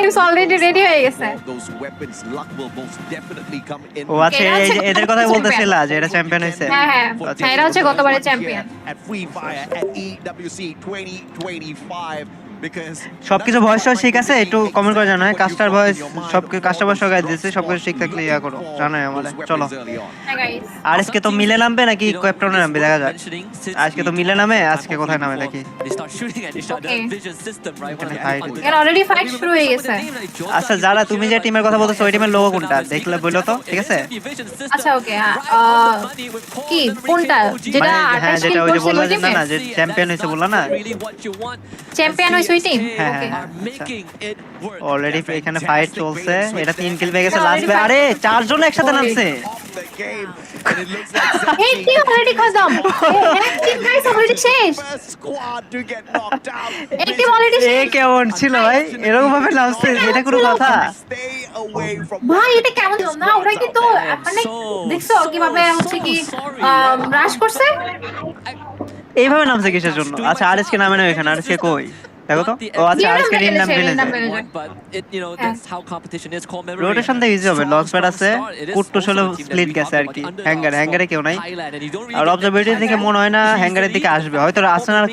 Teams already ready হয়ে গেছে। ও আচ্ছা, এদের কথাই বলতেছিলা যে এটা চ্যাম্পিয়ন হয়েছে। হ্যাঁ হ্যাঁ, এরা হচ্ছে গতবারের চ্যাম্পিয়ন। সবকিছু ভয়েস ঠিক আছে, একটু কমেন্ট করে জানাই। কাস্টার ভয়েস সব কাস্টার ভয়েস গাইড দিয়েছে, সবকিছু ঠিক থাকলে ইয়া করো, জানাই আমারে। চলো হ্যাঁ গাইস, আর আজকে তো মিলে নামবে নাকি ক্যাপ্টনে নামবে দেখা যাক। আজকে তো মিলে নামে, আজকে কোথায় নামে দেখি। এরা অলরেডি ফাইট শুরু হয়ে গেছে। আচ্ছা যারা তুমি যে টিমের কথা বলতেছো ওই টিমের লোগো কোনটা দেখলে বলো তো, ঠিক আছে? আচ্ছা ওকে, কি কোনটা যেটা মানে হ্যাঁ 28 যেটা কিল ওই যে করছে বললা ওই যে না টিমে? না যে চ্যাম্পিয়ন হয়েছে বললা না, চ্যাম্পিয়ন হইছে ওই টিম। হ্যাঁ ওকে, হ্যাঁ অলরেডি এখানে ফাইট চলছে, এটা 3 কিল পেয়ে গেছে লাস্ট। আরে চারজন একসাথে নামছে। এই টিম অলরেডি খতম, এক টিম গাইস অলরেডি শেষ, এক টিম অলরেডি এ শেষ। কেমন ছিল ভাই, এরকম ভাবে নামছে, এটা কোনো কথা? ভাই এটা কেমন ছিল না, ওরা কিন্তু মানে দেখছো কিভাবে হচ্ছে কি রাশ করছে। এইভাবে নামছে কিসের জন্য? আচ্ছা আরএসকে নামে না এখানে, আরএসকে কই দেখো তো। ও আচ্ছা আরএসকে রিন নাম ফেলেছে। রোটেশন দিয়ে ইজি হবে, লঞ্চ প্যাড আছে, কুট্টুস হলো স্প্লিট গেছে আর কি। হ্যাঙ্গারে কেউ নাই। আর অবজারভেটরি দেখে মনে হয় না হ্যাঙ্গারের দিকে আসবে, হয়তো আর্সেনাল